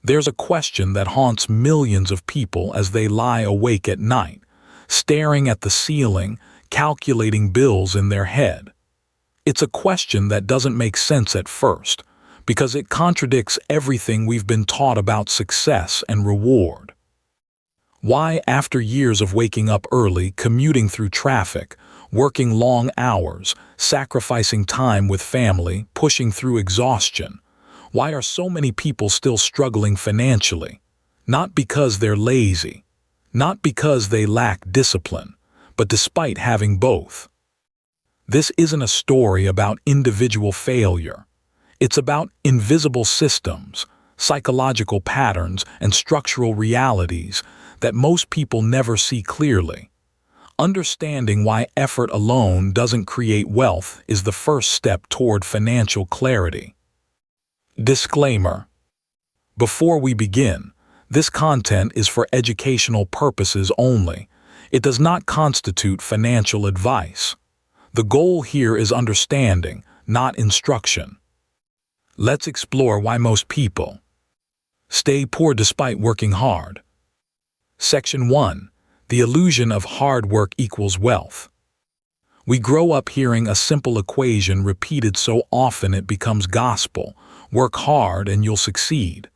There's a question that haunts millions of people as they lie awake at night, staring at the ceiling, calculating bills in their head. It's a question that doesn't make sense at first, because it contradicts everything we've been taught about success and reward. Why, after years of waking up early, commuting through traffic, working long hours, sacrificing time with family, pushing through exhaustion, why are so many people still struggling financially? Not because they're lazy, not because they lack discipline, but despite having both. This isn't a story about individual failure. It's about invisible systems, psychological patterns, and structural realities that most people never see clearly. Understanding why effort alone doesn't create wealth is the first step toward financial clarity. Disclaimer: before we begin, this content is for educational purposes only. It does not constitute financial advice. The goal here is understanding, not instruction. Let's explore why most people stay poor despite working hard. Section 1. The illusion of hard work equals wealth. We grow up hearing a simple equation repeated so often it becomes gospel: work hard and you'll succeed.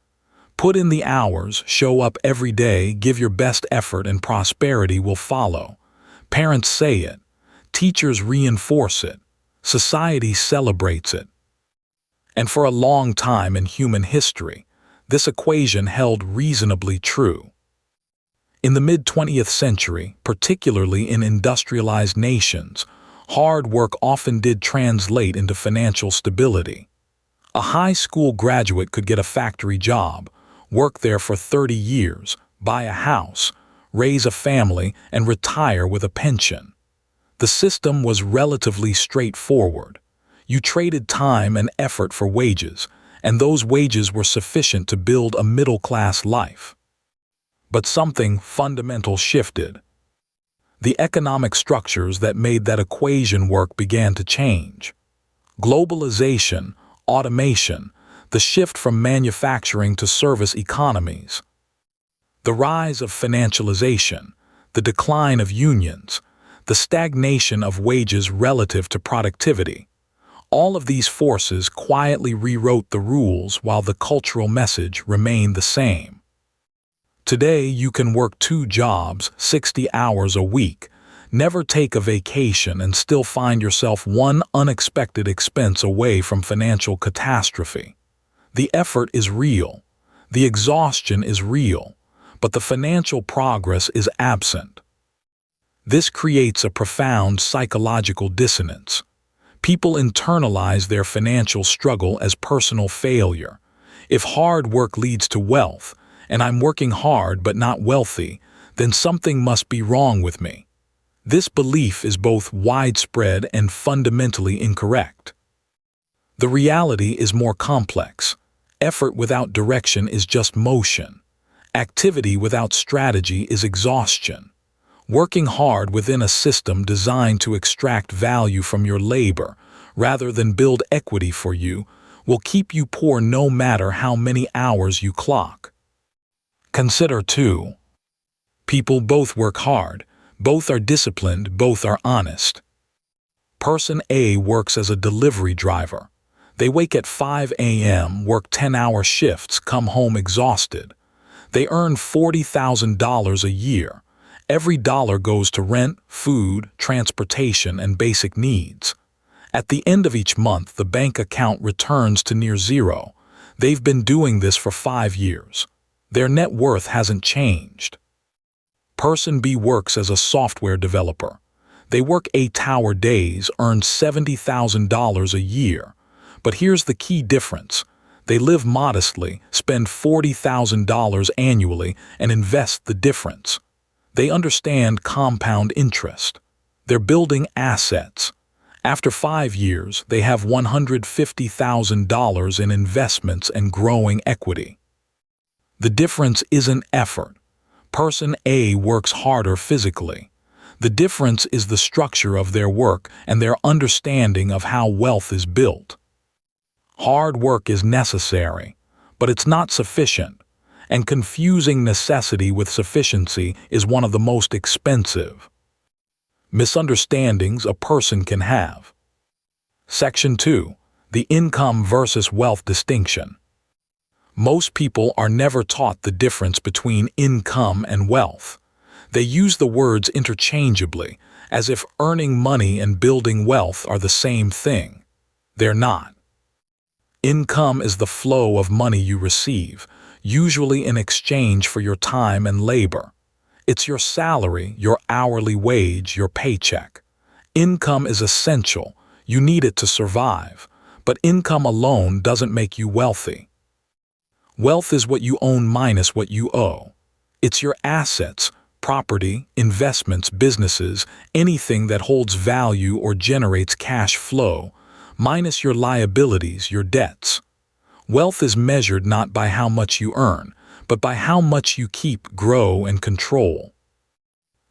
Put in the hours, show up every day, give your best effort, and prosperity will follow. Parents say it. Teachers reinforce it. Society celebrates it. And for a long time in human history, this equation held reasonably true. In the mid-20th century, particularly in industrialized nations, hard work often did translate into financial stability. A high school graduate could get a factory job, work there for 30 years, buy a house, raise a family, and retire with a pension. The system was relatively straightforward. You traded time and effort for wages, and those wages were sufficient to build a middle-class life. But something fundamental shifted. The economic structures that made that equation work began to change. Globalization, automation, the shift from manufacturing to service economies, the rise of financialization, the decline of unions, the stagnation of wages relative to productivity. All of these forces quietly rewrote the rules while the cultural message remained the same. Today, you can work 2 jobs, 60 hours a week, never take a vacation, and still find yourself one unexpected expense away from financial catastrophe. The effort is real, the exhaustion is real, but the financial progress is absent. This creates a profound psychological dissonance. People internalize their financial struggle as personal failure. If hard work leads to wealth, and I'm working hard but not wealthy, then something must be wrong with me. This belief is both widespread and fundamentally incorrect. The reality is more complex. Effort without direction is just motion. Activity without strategy is exhaustion. Working hard within a system designed to extract value from your labor, rather than build equity for you, will keep you poor no matter how many hours you clock. Consider 2. People both work hard, both are disciplined, both are honest. Person A works as a delivery driver. They wake at 5 a.m., work 10-hour shifts, come home exhausted. They earn $40,000 a year. Every dollar goes to rent, food, transportation, and basic needs. At the end of each month, the bank account returns to near zero. They've been doing this for 5 years. Their net worth hasn't changed. Person B works as a software developer. They work 8-hour days, earn $70,000 a year. But here's the key difference. They live modestly, spend $40,000 annually, and invest the difference. They understand compound interest. They're building assets. After 5 years, they have $150,000 in investments and growing equity. The difference isn't effort. Person A works harder physically. The difference is the structure of their work and their understanding of how wealth is built. Hard work is necessary, but it's not sufficient. and confusing necessity with sufficiency is one of the most expensive misunderstandings a person can have. Section 2. The income versus wealth distinction. Most people are never taught the difference between income and wealth. They use the words interchangeably, as if earning money and building wealth are the same thing. They're not. Income is the flow of money you receive, usually in exchange for your time and labor. It's your salary, your hourly wage, your paycheck. Income is essential. You need it to survive. But income alone doesn't make you wealthy. Wealth is what you own minus what you owe. It's your assets, property, investments, businesses, anything that holds value or generates cash flow, minus your liabilities, your debts. Wealth is measured not by how much you earn, but by how much you keep, grow, and control.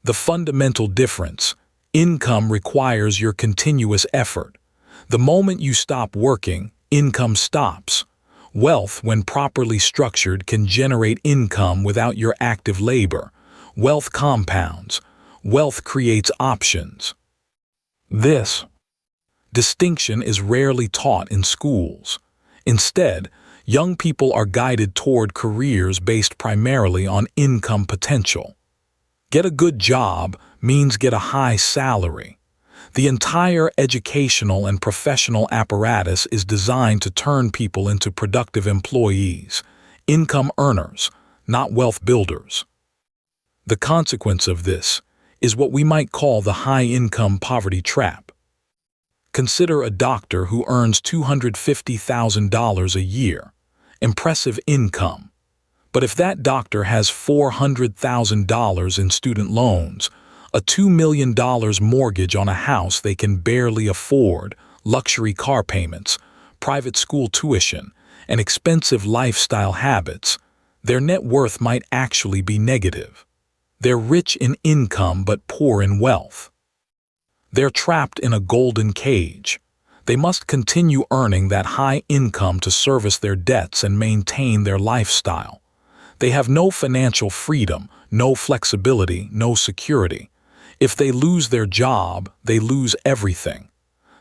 The fundamental difference: income requires your continuous effort. The moment you stop working, income stops. Wealth, when properly structured, can generate income without your active labor. Wealth compounds. Wealth creates options. This distinction is rarely taught in schools. Instead, young people are guided toward careers based primarily on income potential. Get a good job means get a high salary. The entire educational and professional apparatus is designed to turn people into productive employees, income earners, not wealth builders. The consequence of this is what we might call the high-income poverty trap. Consider a doctor who earns $250,000 a year. Impressive income. But if that doctor has $400,000 in student loans, a $2 million mortgage on a house they can barely afford, luxury car payments, private school tuition, and expensive lifestyle habits, their net worth might actually be negative. They're rich in income but poor in wealth. They're trapped in a golden cage. They must continue earning that high income to service their debts and maintain their lifestyle. They have no financial freedom, no flexibility, no security. If they lose their job, they lose everything.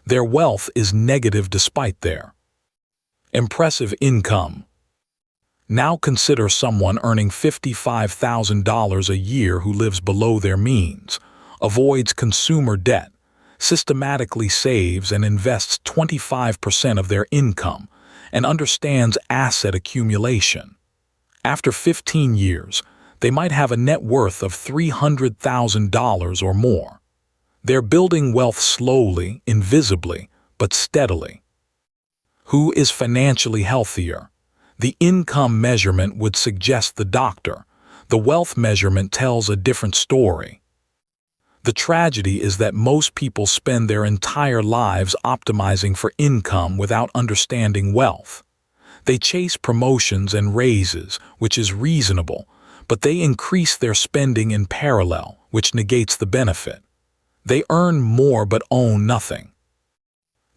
Their wealth is negative despite their impressive income. Now consider someone earning $55,000 a year who lives below their means, avoids consumer debt, systematically saves and invests 25% of their income, and understands asset accumulation. After 15 years, they might have a net worth of $300,000 or more. They're building wealth slowly, invisibly, but steadily. Who is financially healthier? The income measurement would suggest the doctor. The wealth measurement tells a different story. The tragedy is that most people spend their entire lives optimizing for income without understanding wealth. They chase promotions and raises, which is reasonable, but they increase their spending in parallel, which negates the benefit. They earn more but own nothing.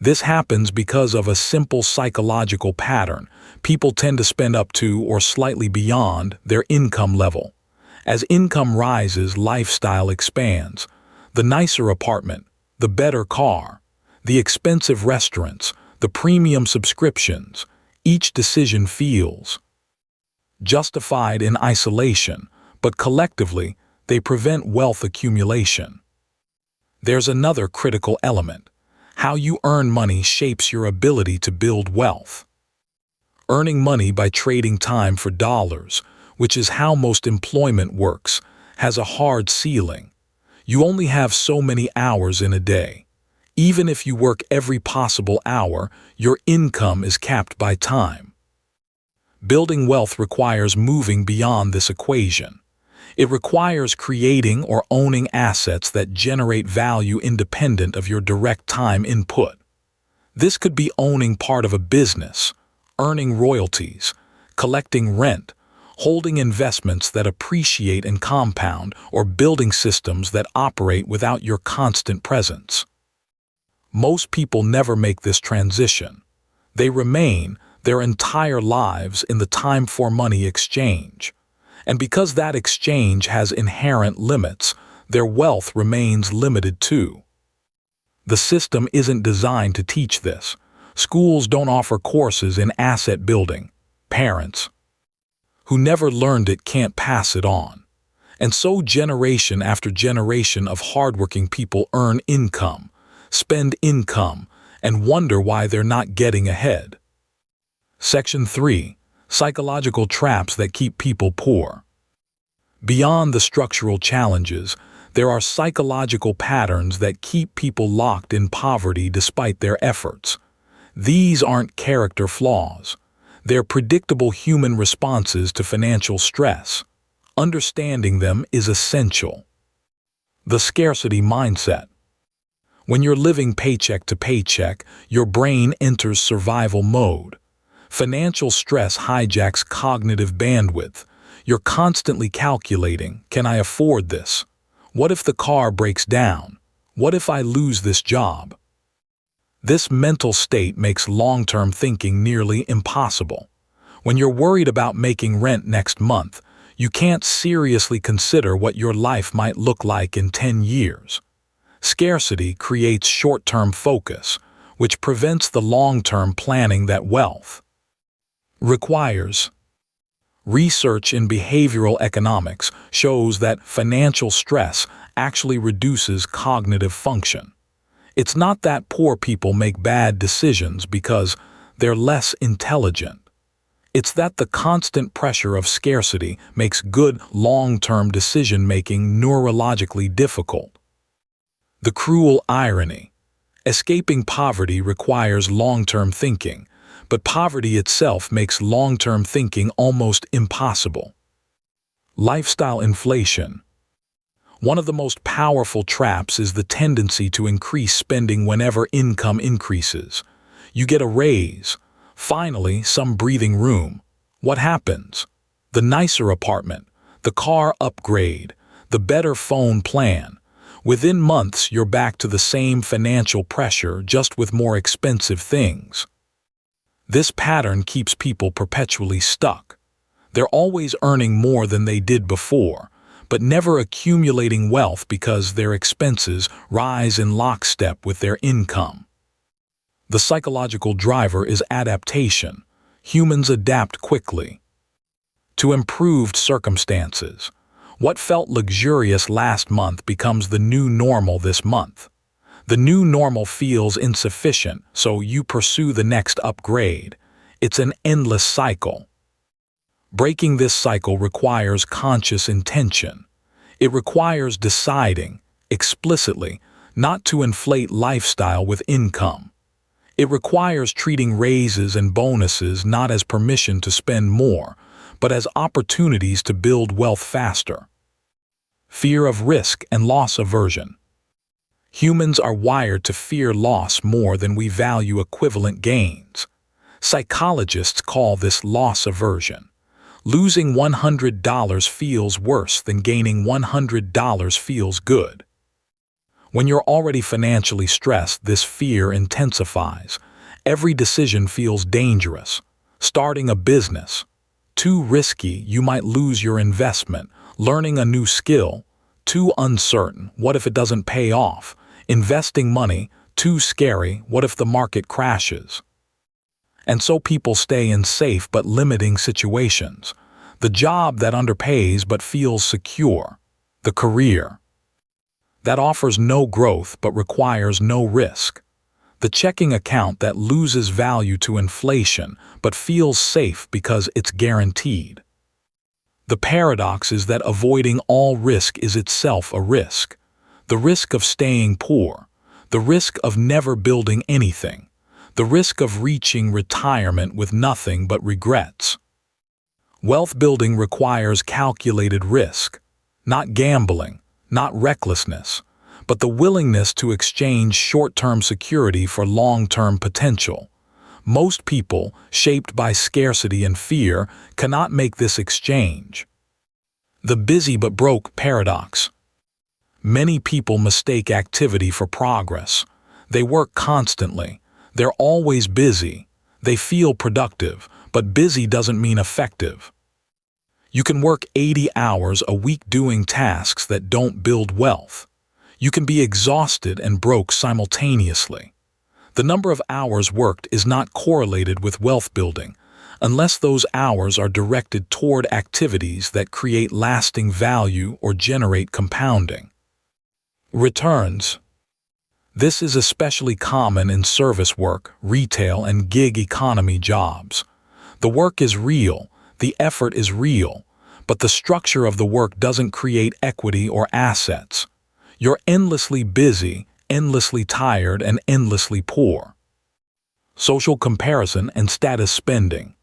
This happens because of a simple psychological pattern. People tend to spend up to or slightly beyond their income level. As income rises, lifestyle expands. The nicer apartment, the better car, the expensive restaurants, the premium subscriptions, each decision feels justified in isolation, but collectively, they prevent wealth accumulation. There's another critical element. How you earn money shapes your ability to build wealth. Earning money by trading time for dollars, which is how most employment works, has a hard ceiling. You only have so many hours in a day. Even if you work every possible hour, your income is capped by time. Building wealth requires moving beyond this equation. It requires creating or owning assets that generate value independent of your direct time input. This could be owning part of a business, earning royalties, collecting rent, holding investments that appreciate and compound, or building systems that operate without your constant presence. Most people never make this transition. They remain, their entire lives in the time-for-money exchange. And because that exchange has inherent limits, their wealth remains limited too. The system isn't designed to teach this. Schools don't offer courses in asset building. Parents who never learned it can't pass it on. And so generation after generation of hardworking people earn income, spend income, and wonder why they're not getting ahead. Section 3. Psychological traps that keep people poor. Beyond the structural challenges, there are psychological patterns that keep people locked in poverty despite their efforts. These aren't character flaws. They're predictable human responses to financial stress. Understanding them is essential. The scarcity mindset. When you're living paycheck to paycheck, your brain enters survival mode. Financial stress hijacks cognitive bandwidth. You're constantly calculating, can I afford this? What if the car breaks down? What if I lose this job? This mental state makes long-term thinking nearly impossible. When you're worried about making rent next month, you can't seriously consider what your life might look like in 10 years. Scarcity creates short-term focus, which prevents the long-term planning that wealth requires. Research in behavioral economics shows that financial stress actually reduces cognitive function. It's not that poor people make bad decisions because they're less intelligent. It's that the constant pressure of scarcity makes good long-term decision-making neurologically difficult. The cruel irony. Escaping poverty requires long-term thinking, but poverty itself makes long-term thinking almost impossible. Lifestyle inflation. One of the most powerful traps is the tendency to increase spending whenever income increases. You get a raise, finally some breathing room. What happens? The nicer apartment, the car upgrade, the better phone plan. Within months, you're back to the same financial pressure, just with more expensive things. This pattern keeps people perpetually stuck. They're always earning more than they did before, but never accumulating wealth because their expenses rise in lockstep with their income. The psychological driver is adaptation. Humans adapt quickly to improved circumstances. What felt luxurious last month becomes the new normal this month. The new normal feels insufficient, so you pursue the next upgrade. It's an endless cycle. Breaking this cycle requires conscious intention. It requires deciding, explicitly, not to inflate lifestyle with income. It requires treating raises and bonuses not as permission to spend more, but as opportunities to build wealth faster. Fear of risk and loss aversion. Humans are wired to fear loss more than we value equivalent gains. Psychologists call this loss aversion. Losing $100 feels worse than gaining $100 feels good. When you're already financially stressed, this fear intensifies. Every decision feels dangerous. Starting a business. Too risky, you might lose your investment. Learning a new skill. Too uncertain, what if it doesn't pay off? Investing money, too scary, what if the market crashes? And so people stay in safe but limiting situations. The job that underpays but feels secure. The career that offers no growth but requires no risk. The checking account that loses value to inflation but feels safe because it's guaranteed. The paradox is that avoiding all risk is itself a risk. The risk of staying poor, the risk of never building anything, the risk of reaching retirement with nothing but regrets. Wealth building requires calculated risk, not gambling, not recklessness, but the willingness to exchange short-term security for long-term potential. Most people, shaped by scarcity and fear, cannot make this exchange. The busy but broke paradox. Many people mistake activity for progress. They work constantly. They're always busy. They feel productive, but busy doesn't mean effective. You can work 80 hours a week doing tasks that don't build wealth. You can be exhausted and broke simultaneously. The number of hours worked is not correlated with wealth building, unless those hours are directed toward activities that create lasting value or generate compounding. Returns. This is especially common in service work, retail, and gig economy jobs. The work is real, the effort is real, but the structure of the work doesn't create equity or assets. You're endlessly busy, endlessly tired, and endlessly poor. Social comparison and status spending.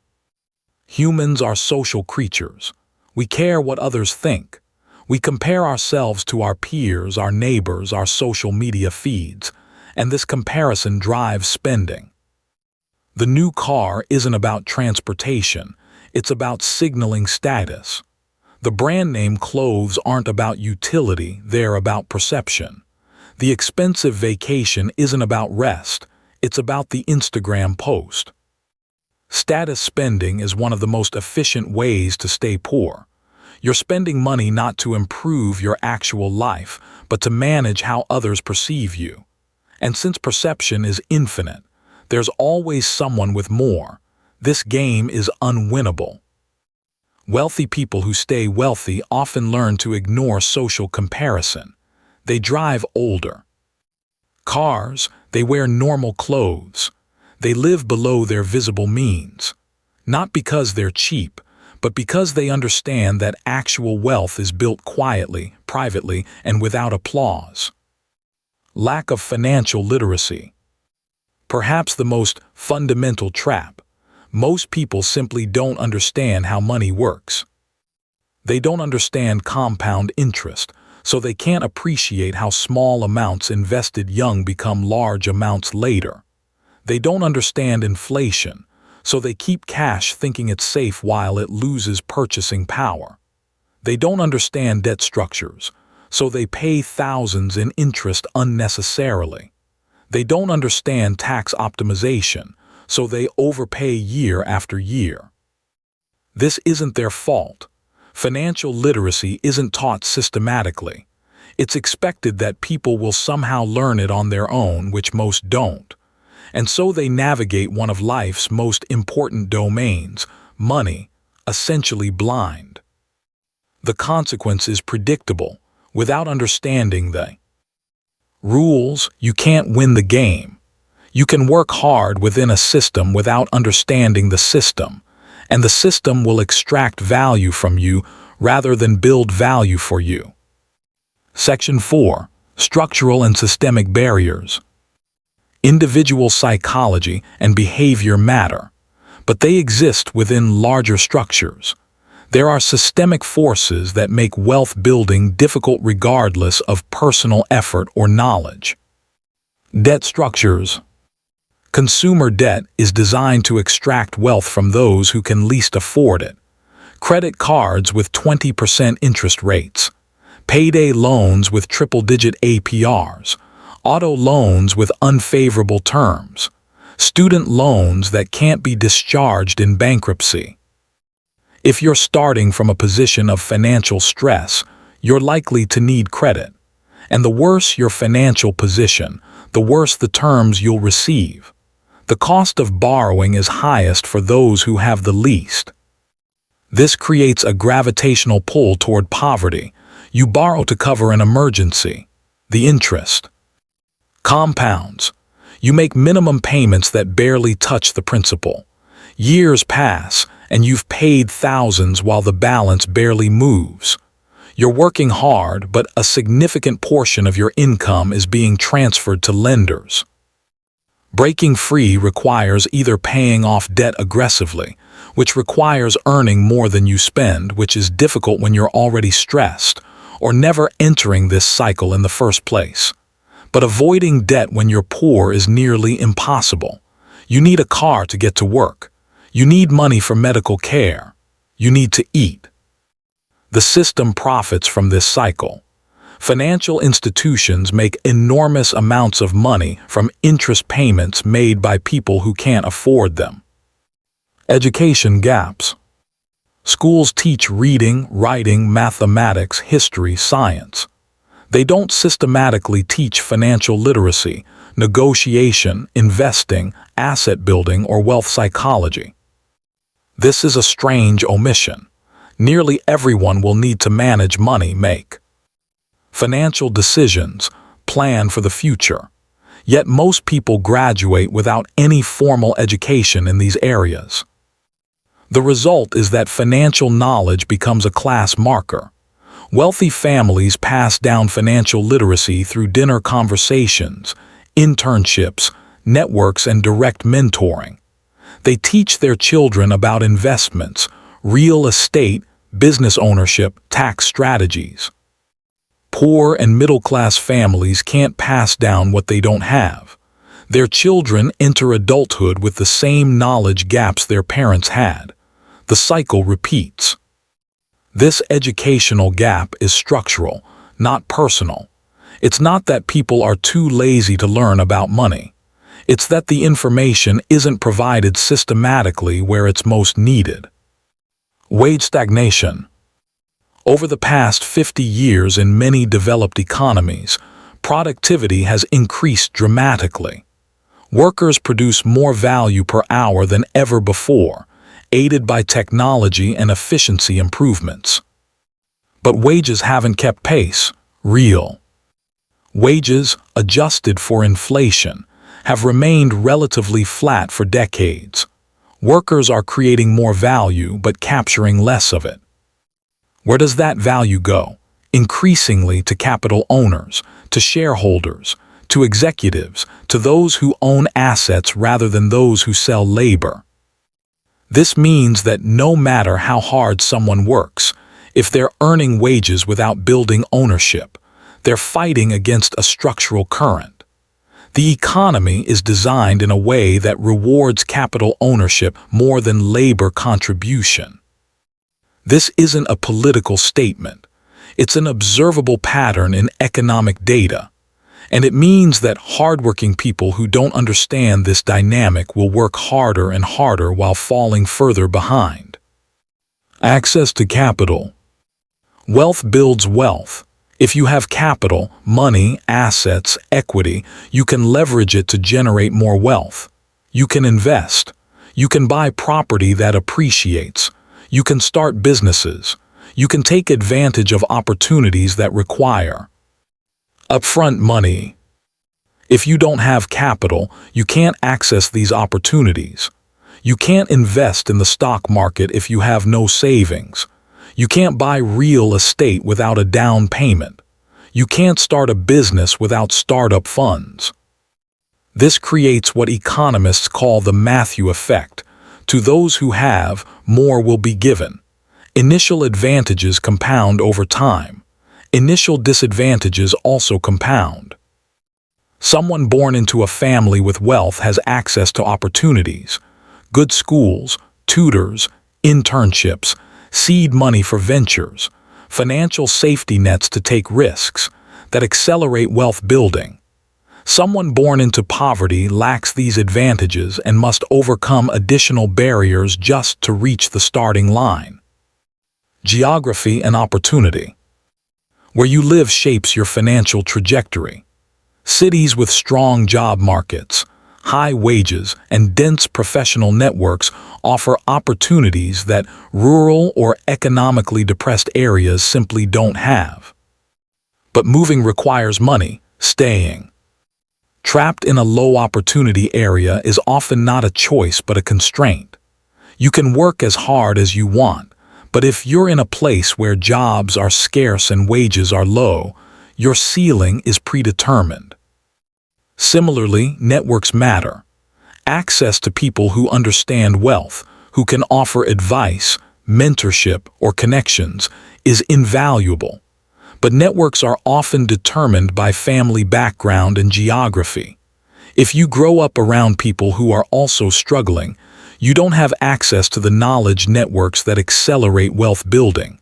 Humans are social creatures. We care what others think. We compare ourselves to our peers, our neighbors, our social media feeds, and this comparison drives spending. The new car isn't about transportation, it's about signaling status. The brand name clothes aren't about utility, they're about perception. The expensive vacation isn't about rest, it's about the Instagram post. Status spending is one of the most efficient ways to stay poor. You're spending money not to improve your actual life, but to manage how others perceive you. And since perception is infinite, there's always someone with more. This game is unwinnable. Wealthy people who stay wealthy often learn to ignore social comparison. They drive older cars, they wear normal clothes. They live below their visible means. Not because they're cheap, but because they understand that actual wealth is built quietly, privately, and without applause. Lack of financial literacy. Perhaps the most fundamental trap. Most people simply don't understand how money works. They don't understand compound interest, so they can't appreciate how small amounts invested young become large amounts later. They don't understand inflation, so they keep cash thinking it's safe while it loses purchasing power. They don't understand debt structures, so they pay thousands in interest unnecessarily. They don't understand tax optimization, so they overpay year after year. This isn't their fault. Financial literacy isn't taught systematically. It's expected that people will somehow learn it on their own, which most don't. And so they navigate one of life's most important domains, money, essentially blind. The consequence is predictable. Without understanding the rules, you can't win the game. You can work hard within a system without understanding the system, and the system will extract value from you rather than build value for you. Section 4. Structural and systemic barriers. Individual psychology and behavior matter, but they exist within larger structures. There are systemic forces that make wealth building difficult regardless of personal effort or knowledge. Debt structures. Consumer debt is designed to extract wealth from those who can least afford it. Credit cards with 20% interest rates, payday loans with triple-digit APRs, auto loans with unfavorable terms, student loans that can't be discharged in bankruptcy. If you're starting from a position of financial stress, you're likely to need credit. And the worse your financial position, the worse the terms you'll receive. The cost of borrowing is highest for those who have the least. This creates a gravitational pull toward poverty. You borrow to cover an emergency. The interest compounds. You make minimum payments that barely touch the principal. Years pass, and you've paid thousands while the balance barely moves. You're working hard, but a significant portion of your income is being transferred to lenders. Breaking free requires either paying off debt aggressively, which requires earning more than you spend, which is difficult when you're already stressed, or never entering this cycle in the first place. But avoiding debt when you're poor is nearly impossible. You need a car to get to work. You need money for medical care. You need to eat. The system profits from this cycle. Financial institutions make enormous amounts of money from interest payments made by people who can't afford them. Education gaps. Schools teach reading, writing, mathematics, history, science. They don't systematically teach financial literacy, negotiation, investing, asset building, or wealth psychology. This is a strange omission. Nearly everyone will need to manage money, make financial decisions, plan for the future. Yet most people graduate without any formal education in these areas. The result is that financial knowledge becomes a class marker. Wealthy families pass down financial literacy through dinner conversations, internships, networks, and direct mentoring. They teach their children about investments, real estate, business ownership, tax strategies. Poor and middle-class families can't pass down what they don't have. Their children enter adulthood with the same knowledge gaps their parents had. The cycle repeats. This educational gap is structural, not personal. It's not that people are too lazy to learn about money. It's that the information isn't provided systematically where it's most needed. Wage stagnation. Over the past 50 years in many developed economies, productivity has increased dramatically. Workers produce more value per hour than ever before, aided by technology and efficiency improvements. But wages haven't kept pace. Real wages, adjusted for inflation, have remained relatively flat for decades. Workers are creating more value but capturing less of it. Where does that value go? Increasingly to capital owners, to shareholders, to executives, to those who own assets rather than those who sell labor. This means that no matter how hard someone works, if they're earning wages without building ownership, they're fighting against a structural current. The economy is designed in a way that rewards capital ownership more than labor contribution. This isn't a political statement. It's an observable pattern in economic data. And it means that hardworking people who don't understand this dynamic will work harder and harder while falling further behind. Access to capital. Wealth builds wealth. If you have capital, money, assets, equity, you can leverage it to generate more wealth. You can invest. You can buy property that appreciates. You can start businesses. You can take advantage of opportunities that require upfront money. If you don't have capital, you can't access these opportunities. You can't invest in the stock market if you have no savings. You can't buy real estate without a down payment. You can't start a business without startup funds. This creates what economists call the Matthew effect. To those who have, more will be given. Initial advantages compound over time. Initial disadvantages also compound. Someone born into a family with wealth has access to opportunities, good schools, tutors, internships, seed money for ventures, financial safety nets to take risks that accelerate wealth building. Someone born into poverty lacks these advantages and must overcome additional barriers just to reach the starting line. Geography and opportunity. Where you live shapes your financial trajectory. Cities with strong job markets, high wages, and dense professional networks offer opportunities that rural or economically depressed areas simply don't have. But moving requires money, staying trapped in a low-opportunity area is often not a choice but a constraint. You can work as hard as you want, but if you're in a place where jobs are scarce and wages are low, your ceiling is predetermined. Similarly, networks matter. Access to people who understand wealth, who can offer advice, mentorship, or connections, is invaluable. But networks are often determined by family background and geography. If you grow up around people who are also struggling, you don't have access to the knowledge networks that accelerate wealth building.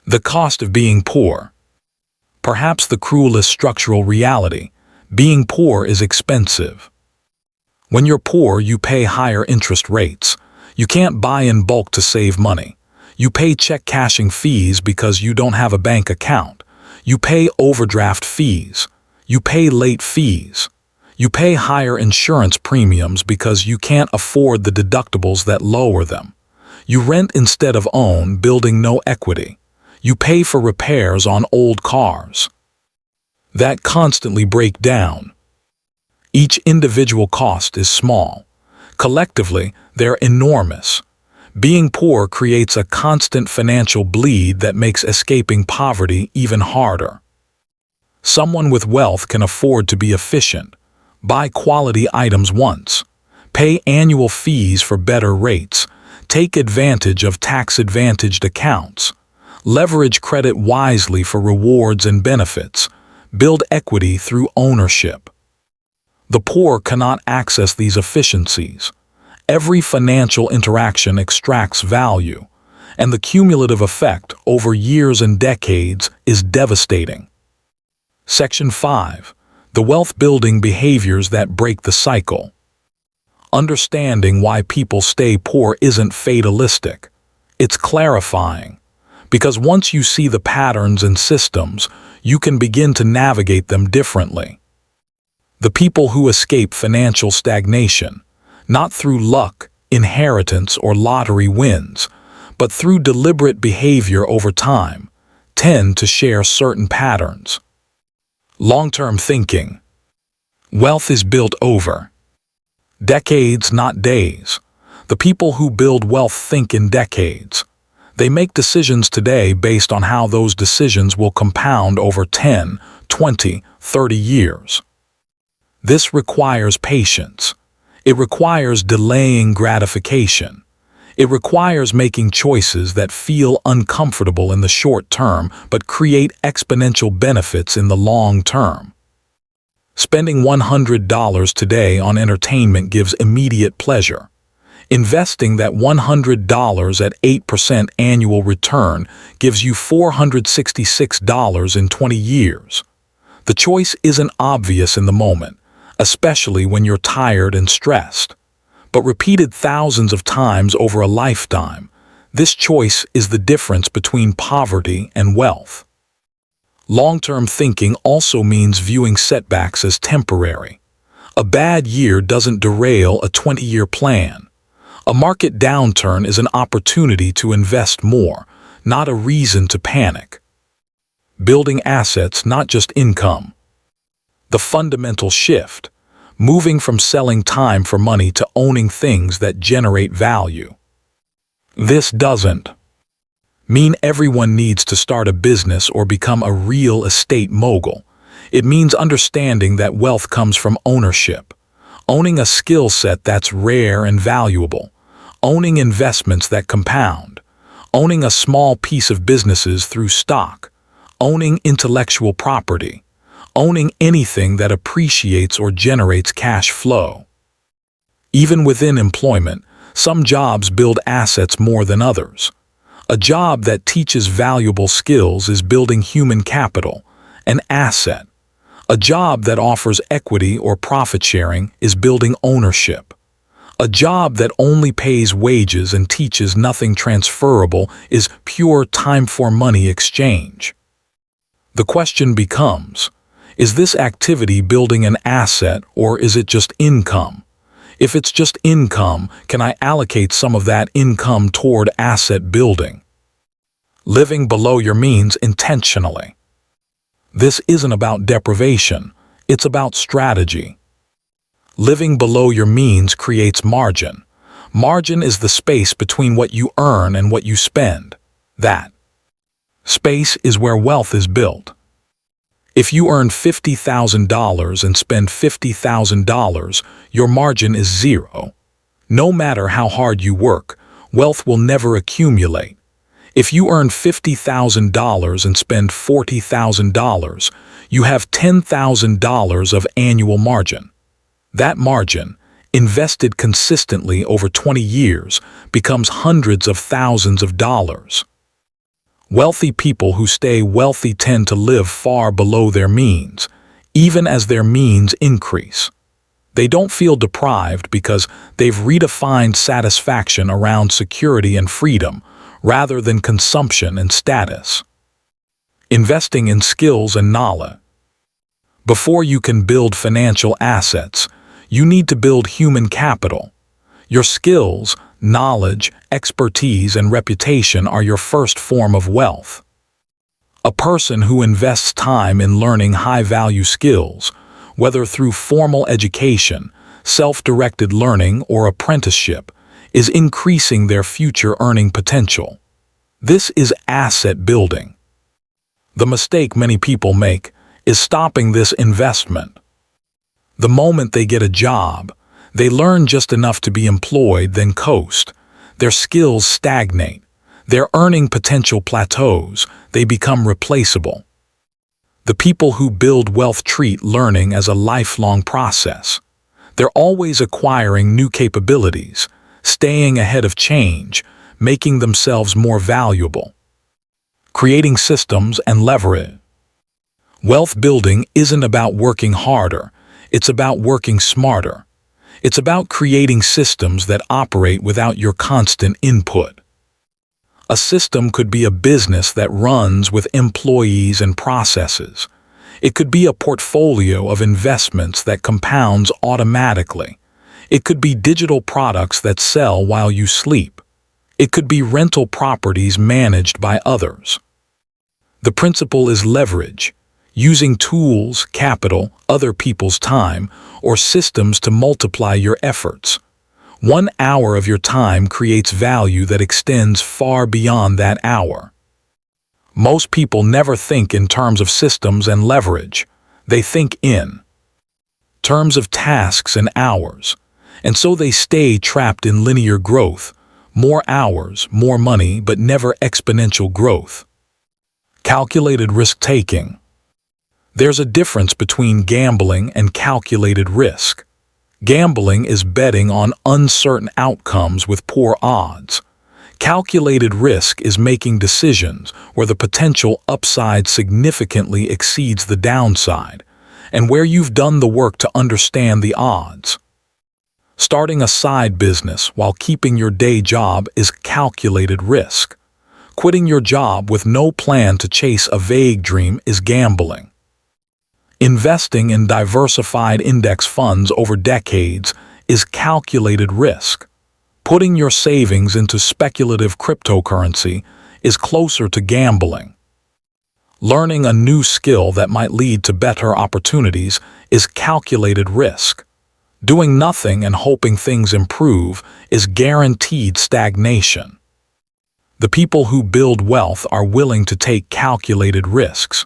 The cost of being poor. Perhaps the cruelest structural reality. Being poor is expensive. When you're poor, you pay higher interest rates. You can't buy in bulk to save money. You pay check cashing fees because you don't have a bank account. You pay overdraft fees. You pay late fees. You pay higher insurance premiums because you can't afford the deductibles that lower them. You rent instead of own, building no equity. You pay for repairs on old cars that constantly break down. Each individual cost is small. Collectively, they're enormous. Being poor creates a constant financial bleed that makes escaping poverty even harder. Someone with wealth can afford to be efficient, buy quality items once, pay annual fees for better rates, take advantage of tax-advantaged accounts, leverage credit wisely for rewards and benefits, build equity through ownership. The poor cannot access these efficiencies. Every financial interaction extracts value, and the cumulative effect over years and decades is devastating. Section 5. The wealth-building behaviors that break the cycle. Understanding why people stay poor isn't fatalistic. It's clarifying, because once you see the patterns and systems, you can begin to navigate them differently. The people who escape financial stagnation, not through luck, inheritance, or lottery wins, but through deliberate behavior over time, tend to share certain patterns. Long-term thinking. Wealth is built over decades, not days. The people who build wealth think in decades. They make decisions today based on how those decisions will compound over 10, 20, 30 years. This requires patience. It requires delaying gratification. It requires making choices that feel uncomfortable in the short term but create exponential benefits in the long term. Spending $100 today on entertainment gives immediate pleasure. Investing that $100 at 8% annual return gives you $466 in 20 years. The choice isn't obvious in the moment, especially when you're tired and stressed. But repeated thousands of times over a lifetime, this choice is the difference between poverty and wealth. Long-term thinking also means viewing setbacks as temporary. A bad year doesn't derail a 20-year plan. A market downturn is an opportunity to invest more, not a reason to panic. Building assets, not just income. The fundamental shift, moving from selling time for money to owning things that generate value. This doesn't mean everyone needs to start a business or become a real estate mogul. It means understanding that wealth comes from ownership, owning a skill set that's rare and valuable, owning investments that compound, owning a small piece of businesses through stock, owning intellectual property, owning anything that appreciates or generates cash flow. Even within employment, some jobs build assets more than others. A job that teaches valuable skills is building human capital, an asset. A job that offers equity or profit sharing is building ownership. A job that only pays wages and teaches nothing transferable is pure time-for-money exchange. The question becomes, is this activity building an asset or is it just income? If it's just income, can I allocate some of that income toward asset building? Living below your means intentionally. This isn't about deprivation, it's about strategy. Living below your means creates margin. Margin is the space between what you earn and what you spend. That space is where wealth is built. If you earn $50,000 and spend $50,000, your margin is zero. No matter how hard you work, wealth will never accumulate. If you earn $50,000 and spend $40,000, you have $10,000 of annual margin. That margin, invested consistently over 20 years, becomes hundreds of thousands of dollars. Wealthy people who stay wealthy tend to live far below their means, even as their means increase. They don't feel deprived because they've redefined satisfaction around security and freedom, rather than consumption and status. Investing in skills and knowledge. Before you can build financial assets, you need to build human capital. Your skills, knowledge, expertise, and reputation are your first form of wealth. A person who invests time in learning high-value skills, whether through formal education, self-directed learning, or apprenticeship, is increasing their future earning potential. This is asset building. The mistake many people make is stopping this investment. The moment they get a job, they learn just enough to be employed, then coast. Their skills stagnate. Their earning potential plateaus. They become replaceable. The people who build wealth treat learning as a lifelong process. They're always acquiring new capabilities, staying ahead of change, making themselves more valuable. Creating systems and leverage. Wealth building isn't about working harder, it's about working smarter. It's about creating systems that operate without your constant input. A system could be a business that runs with employees and processes. It could be a portfolio of investments that compounds automatically. It could be digital products that sell while you sleep. It could be rental properties managed by others. The principle is leverage, using tools, capital, other people's time, or systems to multiply your efforts. 1 hour of your time creates value that extends far beyond that hour. Most people never think in terms of systems and leverage. They think in terms of tasks and hours, and so they stay trapped in linear growth. More hours, more money, but never exponential growth. Calculated risk-taking. There's a difference between gambling and calculated risk. Gambling is betting on uncertain outcomes with poor odds. Calculated risk is making decisions where the potential upside significantly exceeds the downside, and where you've done the work to understand the odds. Starting a side business while keeping your day job is calculated risk. Quitting your job with no plan to chase a vague dream is gambling. Investing in diversified index funds over decades is calculated risk. Putting your savings into speculative cryptocurrency is closer to gambling. Learning a new skill that might lead to better opportunities is calculated risk. Doing nothing and hoping things improve is guaranteed stagnation. The people who build wealth are willing to take calculated risks.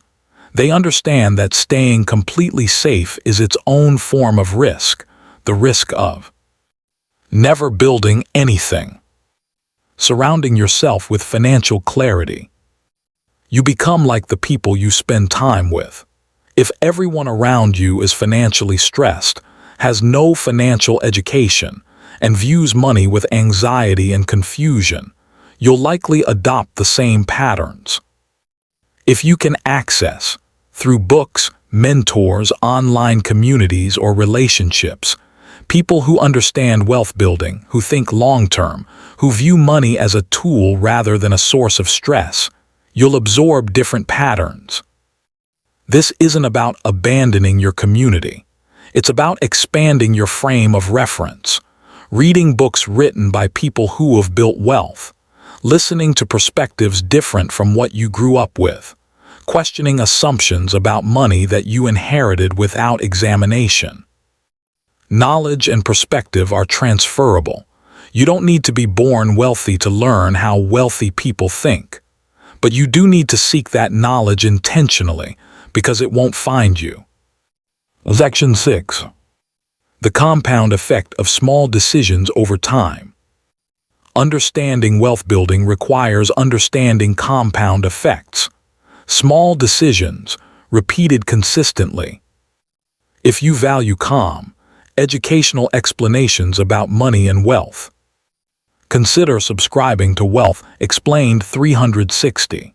They understand that staying completely safe is its own form of risk, the risk of never building anything. Surrounding yourself with financial clarity. You become like the people you spend time with. If everyone around you is financially stressed, has no financial education, and views money with anxiety and confusion, you'll likely adopt the same patterns. If you can access, through books, mentors, online communities, or relationships, people who understand wealth building, who think long-term, who view money as a tool rather than a source of stress, you'll absorb different patterns. This isn't about abandoning your community. It's about expanding your frame of reference, reading books written by people who have built wealth, listening to perspectives different from what you grew up with, questioning assumptions about money that you inherited without examination. Knowledge and perspective are transferable. You don't need to be born wealthy to learn how wealthy people think, but you do need to seek that knowledge intentionally because it won't find you. Section 6. The compound effect of small decisions over time. Understanding wealth building requires understanding compound effects. Small decisions, repeated consistently. If you value calm, educational explanations about money and wealth, consider subscribing to Wealth Explained 360.